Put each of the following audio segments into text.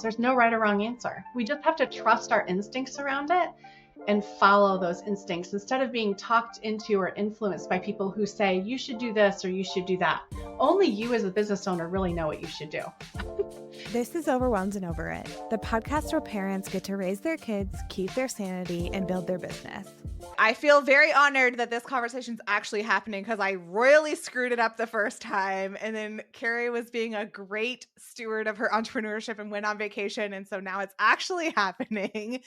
There's no right or wrong answer. We just have to trust our instincts around it and follow those instincts instead of being talked into or influenced by people who say, you should do this or you should do that. Only you as a business owner really know what you should do. This is Overwhelmed and Over It, the podcast where parents get to raise their kids, keep their sanity, and build their business. I feel very honored that this conversation is actually happening because I royally screwed it up the first time. And then Cari was being a great steward of her entrepreneurship and went on vacation. And so now it's actually happening.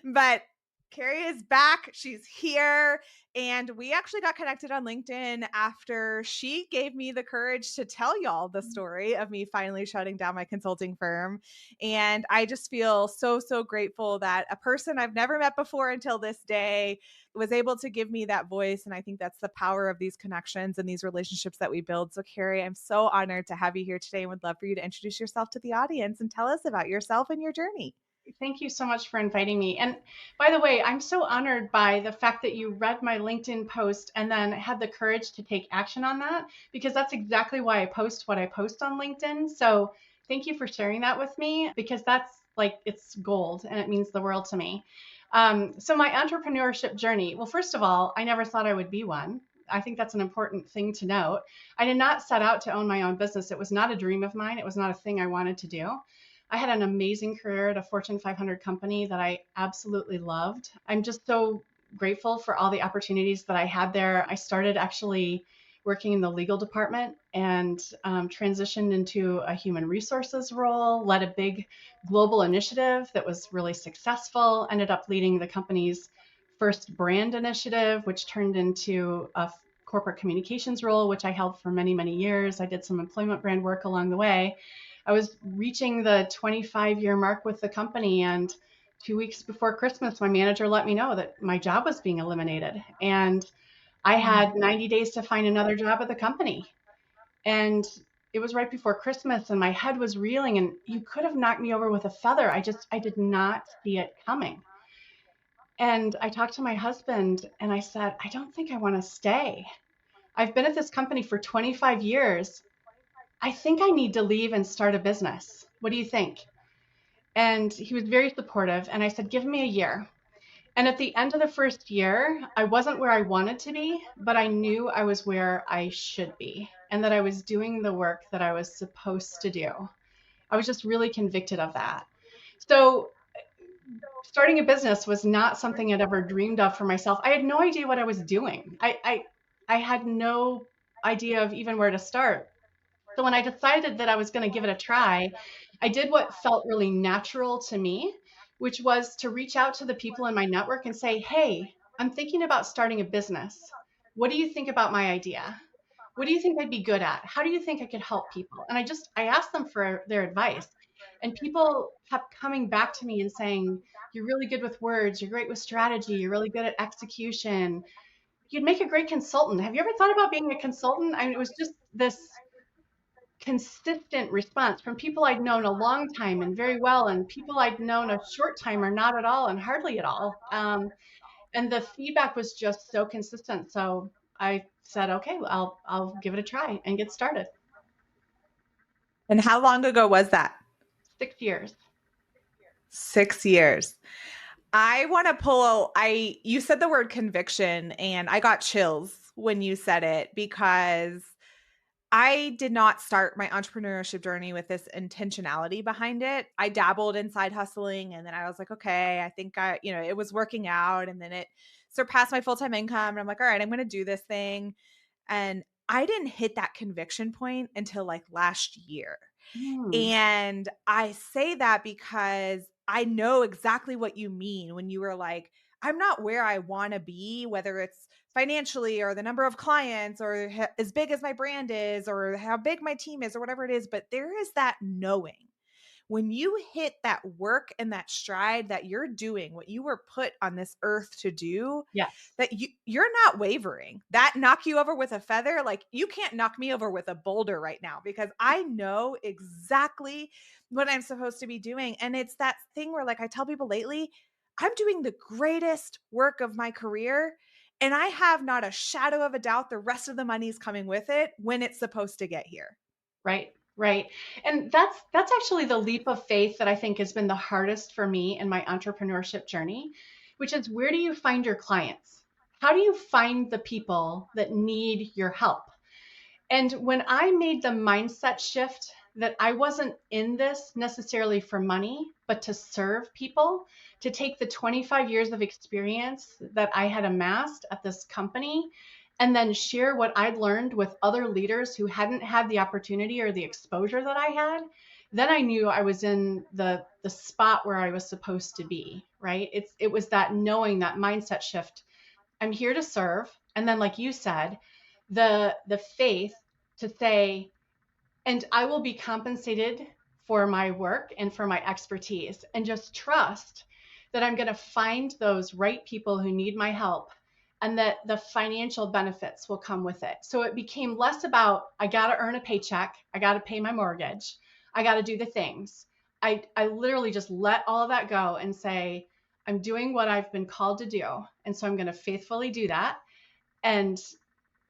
But Cari is back. She's here. And we actually got connected on LinkedIn after she gave me the courage to tell y'all the story of me finally shutting down my consulting firm. And I just feel so, so grateful that a person I've never met before until this day was able to give me that voice. And I think that's the power of these connections and these relationships that we build. So Cari, I'm so honored to have you here today and would love for you to introduce yourself to the audience and tell us about yourself and your journey. Thank you so much for inviting me. And by the way, I'm so honored by the fact that you read my LinkedIn post and then had the courage to take action on that, because that's exactly why I post what I post on LinkedIn. So thank you for sharing that with me, because that's like, it's gold and it means the world to me. So my entrepreneurship journey, well, first of all, I never thought I would be one. I think that's an important thing to note. I did not set out to own my own business. It was not a dream of mine. It was not a thing I wanted to do. I had an amazing career at a Fortune 500 company that I absolutely loved. I'm just so grateful for all the opportunities that I had there. I started actually working in the legal department and transitioned into a human resources role, led a big global initiative that was really successful, ended up leading the company's first brand initiative, which turned into a corporate communications role, which I held for many, many years. I did some employment brand work along the way. I was reaching the 25-year mark with the company, and 2 weeks before Christmas, my manager let me know that my job was being eliminated, and I had 90 days to find another job at the company. And it was right before Christmas, and my head was reeling, and you could have knocked me over with a feather. I did not see it coming. And I talked to my husband, and I said, I don't think I want to stay. I've been at this company for 25 years. I think I need to leave and start a business. What do you think? And he was very supportive. And I said, give me a year. And at the end of the first year, I wasn't where I wanted to be, but I knew I was where I should be and that I was doing the work that I was supposed to do. I was just really convicted of that. So starting a business was not something I'd ever dreamed of for myself. I had no idea what I was doing. I had no idea of even where to start. So when I decided that I was going to give it a try, I did what felt really natural to me, which was to reach out to the people in my network and say, hey, I'm thinking about starting a business. What do you think about my idea? What do you think I'd be good at? How do you think I could help people? And I asked them for their advice. And people kept coming back to me and saying, you're really good with words. You're great with strategy. You're really good at execution. You'd make a great consultant. Have you ever thought about being a consultant? I mean, it was just this consistent response from people I'd known a long time and very well, and people I'd known a short time or not at all and hardly at all. And the feedback was just so consistent. So I said, okay, well, I'll give it a try and get started. And how long ago was that? 6 years. 6 years. I want to you said the word conviction, and I got chills when you said it, because I did not start my entrepreneurship journey with this intentionality behind it. I dabbled in side hustling, and then I was like, okay, I think it was working out, and then it surpassed my full-time income. And I'm like, all right, I'm going to do this thing. And I didn't hit that conviction point until like last year. And I say that because I know exactly what you mean when you were like, I'm not where I want to be, whether it's financially or the number of clients or as big as my brand is or how big my team is or whatever it is. But there is that knowing when you hit that work and that stride that you're doing what you were put on this earth to do, yes, that you're not wavering. That knock you over with a feather. Like, you can't knock me over with a boulder right now, because I know exactly what I'm supposed to be doing. And it's that thing where, like, I tell people lately, I'm doing the greatest work of my career, and I have not a shadow of a doubt the rest of the money is coming with it when it's supposed to get here. Right. Right. And that's actually the leap of faith that I think has been the hardest for me in my entrepreneurship journey, which is where do you find your clients? How do you find the people that need your help? And when I made the mindset shift that I wasn't in this necessarily for money, but to serve people, to take the 25 years of experience that I had amassed at this company and then share what I'd learned with other leaders who hadn't had the opportunity or the exposure that I had, then I knew I was in the spot where I was supposed to be, right? It was that knowing, that mindset shift. I'm here to serve. And then, like you said, the faith to say, and I will be compensated for my work and for my expertise, and just trust that I'm going to find those right people who need my help and that the financial benefits will come with it. So it became less about, I got to earn a paycheck, I got to pay my mortgage, I got to do the things. I literally just let all of that go and say, I'm doing what I've been called to do. And so I'm going to faithfully do that. And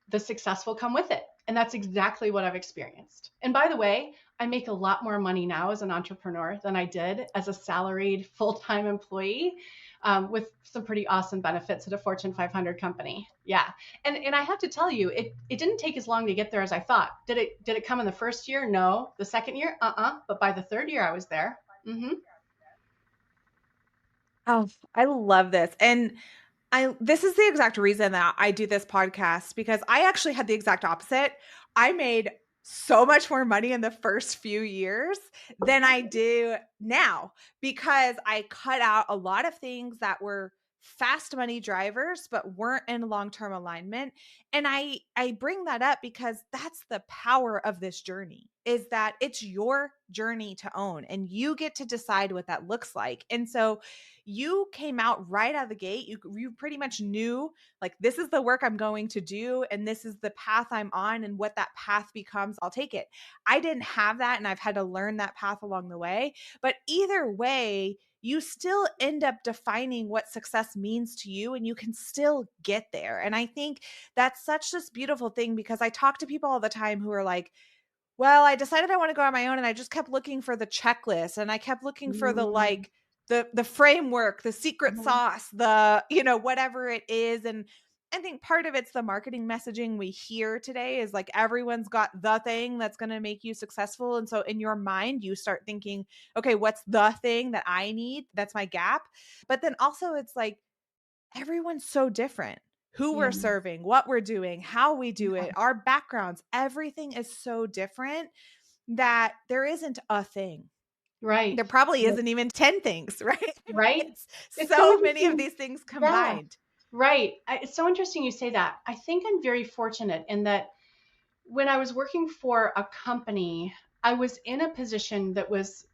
the success will come with it. And that's exactly what I've experienced. And by the way, I make a lot more money now as an entrepreneur than I did as a salaried full-time employee, with some pretty awesome benefits at a Fortune 500 company. Yeah. And I have to tell you, it didn't take as long to get there as I thought. Did it come in the first year? No. The second year? But by the third year, I was there. Mm-hmm. Oh, I love this. And this is the exact reason that I do this podcast, because I actually had the exact opposite. I made so much more money in the first few years than I do now, because I cut out a lot of things that were fast money drivers but weren't in long-term alignment. And I bring that up because that's the power of this journey, is that it's your journey to own and you get to decide what that looks like. And so you came out right out of the gate. You pretty much knew, like, this is the work I'm going to do and this is the path I'm on, and what that path becomes, I'll take it. I didn't have that, and I've had to learn that path along the way. But either way, you still end up defining what success means to you, and you can still get there. And I think that's such this beautiful thing, because I talk to people all the time who are like, well, I decided I want to go on my own, and I just kept looking for the checklist, and I kept looking for the, Mm-hmm. like, the framework, the secret sauce, the, whatever it is. And I think part of it's the marketing messaging we hear today is like, everyone's got the thing that's going to make you successful. And so in your mind, you start thinking, okay, what's the thing that I need? That's my gap. But then also it's like, everyone's so different. Who we're Yeah. serving, what we're doing, how we do Yeah. it, our backgrounds, everything is so different that there isn't a thing. Right. There probably Yeah. isn't even 10 things, right? I mean, Right. it's It's so so many of interesting. these things Yeah. combined. Right. It's so interesting you say that. I think I'm very fortunate in that when I was working for a company, I was in a position that was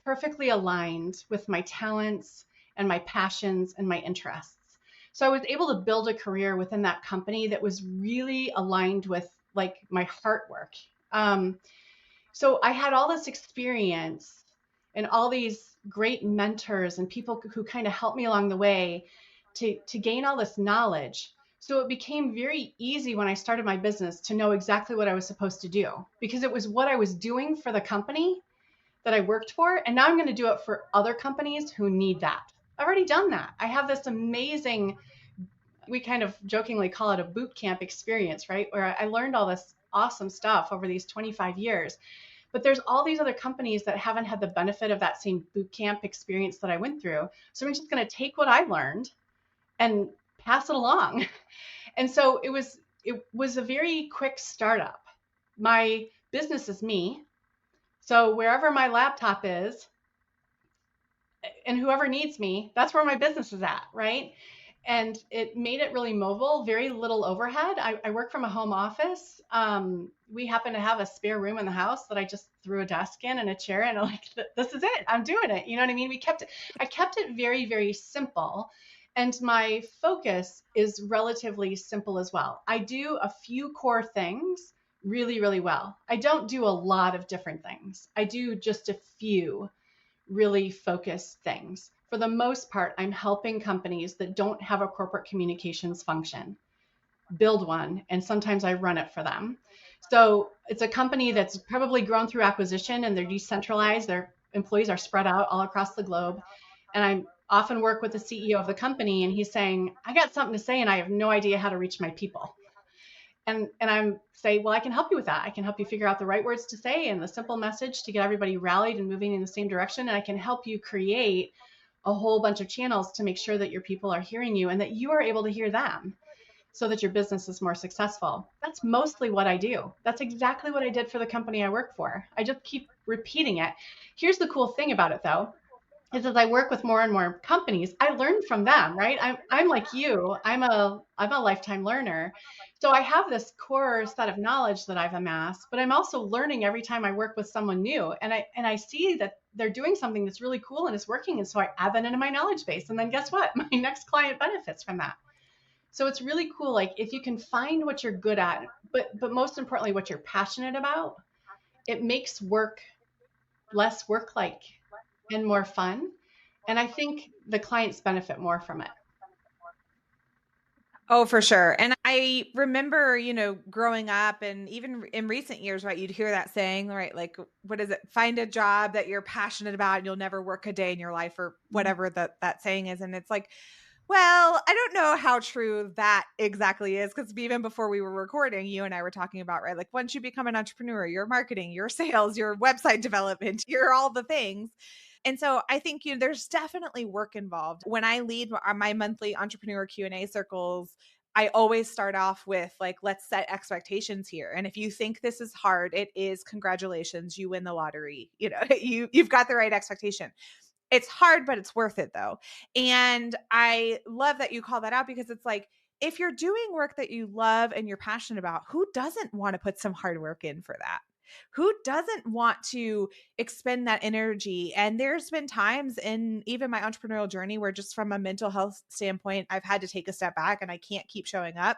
perfectly aligned with my talents and my passions and my interests. So I was able to build a career within that company that was really aligned with like my heart work. Um, so I had all this experience and all these great mentors and people who kind of helped me along the way to gain all this knowledge. So it became very easy when I started my business to know exactly what I was supposed to do, because it was what I was doing for the company that I worked for. And now I'm going to do it for other companies who need that. I've already done that. I have this amazing, we kind of jokingly call it a boot camp experience, right? Where I learned all this awesome stuff over these 25 years. But there's all these other companies that haven't had the benefit of that same boot camp experience that I went through. So I'm just going to take what I learned and pass it along. And so it was a very quick startup. My business is me. So wherever my laptop is and whoever needs me, that's where my business is at, right? And it made it really mobile, very little overhead. I work from a home office. We happen to have a spare room in the house that I just threw a desk in and a chair in, and like, this is it. I'm doing it. You know what I mean? I kept it very, very simple. And my focus is relatively simple as well. I do a few core things really, really well. I don't do a lot of different things. I do just a few really focused things. For the most part, I'm helping companies that don't have a corporate communications function. build one, and sometimes I run it for them. So it's a company that's probably grown through acquisition, and they're decentralized. Their employees are spread out all across the globe. And I often work with the CEO of the company, and he's saying, I got something to say and I have no idea how to reach my people. And I'm say, well, I can help you with that. I can help you figure out the right words to say and the simple message to get everybody rallied and moving in the same direction. And I can help you create a whole bunch of channels to make sure that your people are hearing you and that you are able to hear them so that your business is more successful. That's mostly what I do. That's exactly what I did for the company I work for. I just keep repeating it. Here's the cool thing about it, though, is as I work with more and more companies, I learn from them, right? I'm like you. I'm a lifetime learner. So I have this core set of knowledge that I've amassed, but I'm also learning every time I work with someone new. And I see that they're doing something that's really cool and it's working. And so I add that into my knowledge base. And then guess what? My next client benefits from that. So it's really cool. Like if you can find what you're good at, but most importantly, what you're passionate about, it makes work less work like and more fun. And I think the clients benefit more from it. Oh, for sure. And I remember, growing up and even in recent years, right, you'd hear that saying, right? Like, what is it? Find a job that you're passionate about and you'll never work a day in your life, or whatever that saying is. And it's like, well, I don't know how true that exactly is, because even before we were recording, you and I were talking about, right, like once you become an entrepreneur, your marketing, your sales, your website development, you're all the things. And so I think there's definitely work involved. When I lead my monthly entrepreneur Q&A circles, I always start off with like, let's set expectations here. And if you think this is hard, it is. Congratulations, you win the lottery. You've got the right expectation. It's hard, but it's worth it though. And I love that you call that out, because it's like, if you're doing work that you love and you're passionate about, who doesn't want to put some hard work in for that? Who doesn't want to expend that energy? And there's been times in even my entrepreneurial journey where just from a mental health standpoint, I've had to take a step back and I can't keep showing up.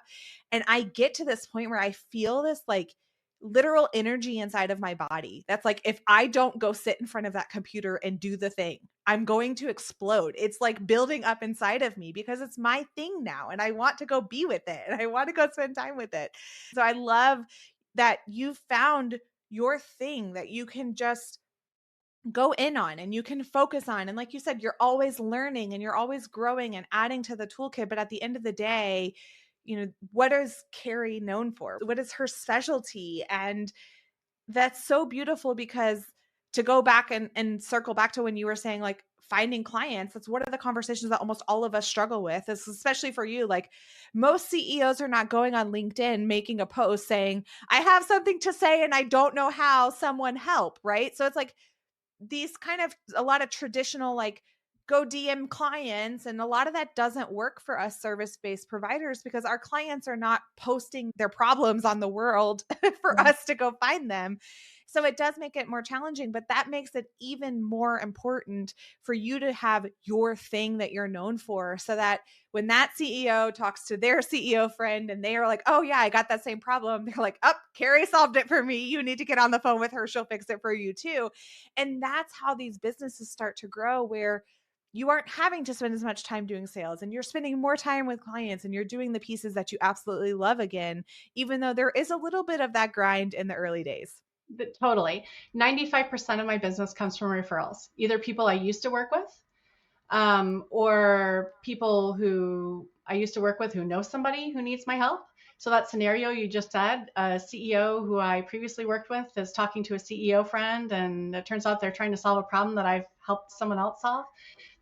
And I get to this point where I feel this like literal energy inside of my body. That's like, if I don't go sit in front of that computer and do the thing, I'm going to explode. It's like building up inside of me because it's my thing now. And I want to go be with it. And I want to go spend time with it. So I love that you found your thing that you can just go in on and you can focus on. And like you said, you're always learning and you're always growing and adding to the toolkit. But at the end of the day, what is Cari known for? What is her specialty? And that's so beautiful, because to go back and circle back to when you were saying like finding clients, that's one of the conversations that almost all of us struggle with, is especially for you. Like most CEOs are not going on LinkedIn, making a post saying, I have something to say and I don't know how, someone help. Right. So it's like these kind of a lot of traditional, like go DM clients. And a lot of that doesn't work for us service-based providers, because our clients are not posting their problems on the world for us to go find them. So it does make it more challenging, but that makes it even more important for you to have your thing that you're known for, so that when that CEO talks to their CEO friend and they are like, oh yeah, I got that same problem, they're like, oh, Cari solved it for me. You need to get on the phone with her. She'll fix it for you too. And that's how these businesses start to grow, where you aren't having to spend as much time doing sales and you're spending more time with clients and you're doing the pieces that you absolutely love again, even though there is a little bit of that grind in the early days. Totally. 95% of my business comes from referrals, either people I used to work with, or people who I used to work with who know somebody who needs my help. So that scenario you just said, a CEO who I previously worked with is talking to a CEO friend, and it turns out they're trying to solve a problem that I've helped someone else solve.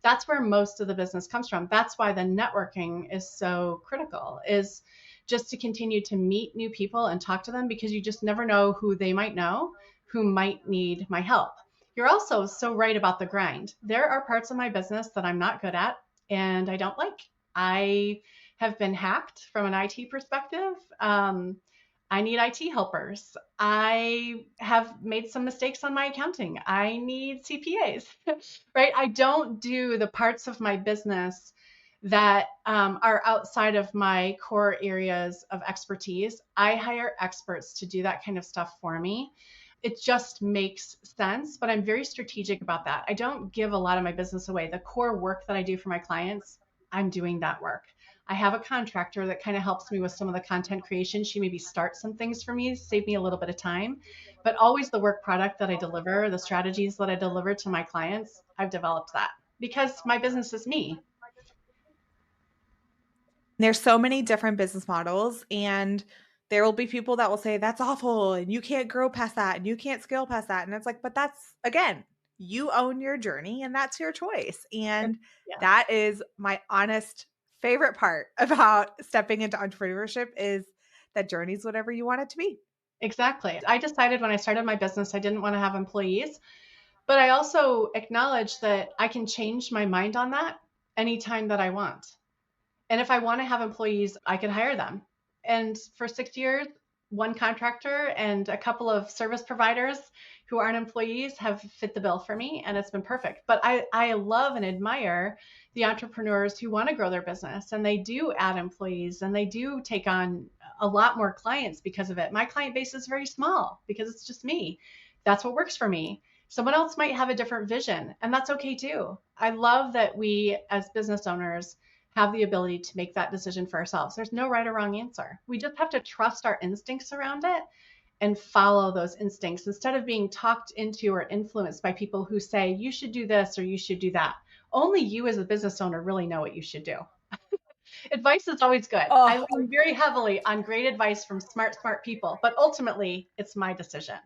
That's where most of the business comes from. That's why the networking is so critical, is just to continue to meet new people and talk to them, because you just never know who they might know who might need my help. You're also so right about the grind. There are parts of my business that I'm not good at and I don't like. I have been hacked from an IT perspective. I need IT helpers. I have made some mistakes on my accounting. I need CPAs, right? I don't do the parts of my business that are outside of my core areas of expertise. I hire experts to do that kind of stuff for me. It just makes sense, but I'm very strategic about that. I don't give a lot of my business away. The core work that I do for my clients, I'm doing that work. I have a contractor that kind of helps me with some of the content creation. She maybe starts some things for me, save me a little bit of time, but always the work product that I deliver, the strategies that I deliver to my clients, I've developed that because my business is me. There's so many different business models, and there will be people that will say that's awful and you can't grow past that and you can't scale past that. And it's like, but that's, again, you own your journey and that's your choice. And Yeah. that is my honest favorite part about stepping into entrepreneurship, is that journey is whatever you want it to be. Exactly. I decided when I started my business, I didn't want to have employees, but I also acknowledge that I can change my mind on that anytime that I want. And if I want to have employees, I could hire them. And for 6 years, one contractor and a couple of service providers who aren't employees have fit the bill for me, and it's been perfect. But I love and admire the entrepreneurs who want to grow their business, and they do add employees and they do take on a lot more clients because of it. My client base is very small because it's just me. That's what works for me. Someone else might have a different vision, and that's okay too. I love that we as business owners have the ability to make that decision for ourselves. There's no right or wrong answer. We just have to trust our instincts around it and follow those instincts instead of being talked into or influenced by people who say, you should do this or you should do that. Only you as a business owner really know what you should do. Advice is always good. I Oh, lean very heavily on great advice from smart people, but ultimately it's my decision.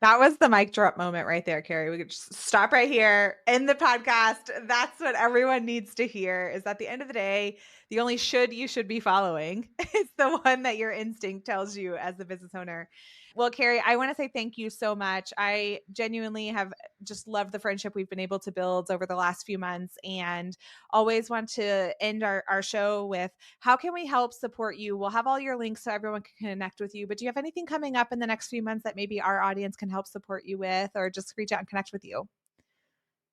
that was the mic drop moment right there, Cari. We could just stop right here in the podcast. That's what everyone needs to hear, is at the end of the day, the only should you should be following is the one that your instinct tells you as the business owner. Well, Cari, I want to say thank you so much. I genuinely have just loved the friendship we've been able to build over the last few months, and always want to end our show with, how can we help support you? We'll have all your links so everyone can connect with you, but do you have anything coming up in the next few months that maybe our audience can help support you with, or just reach out and connect with you?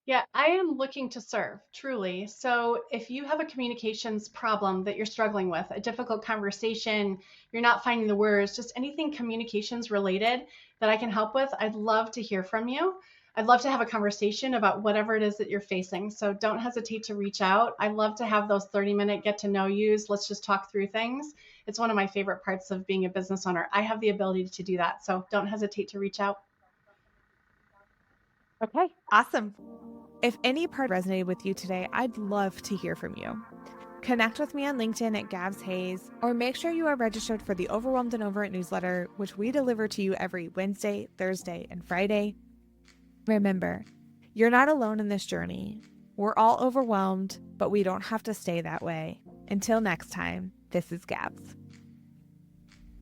Yeah, I am looking to serve, truly. So if you have a communications problem that you're struggling with, a difficult conversation, you're not finding the words, just anything communications related that I can help with, I'd love to hear from you. I'd love to have a conversation about whatever it is that you're facing. So don't hesitate to reach out. I love to have those 30-minute get to know yous. Let's just talk through things. It's one of my favorite parts of being a business owner. I have the ability to do that. So don't hesitate to reach out. Okay, awesome. If any part resonated with you today, I'd love to hear from you. Connect with me on LinkedIn at Gabs Hayes, or make sure you are registered for the Overwhelmed and Over It newsletter, which we deliver to you every Wednesday, Thursday, and Friday. Remember, you're not alone in this journey. We're all overwhelmed, but we don't have to stay that way. Until next time, this is Gabs.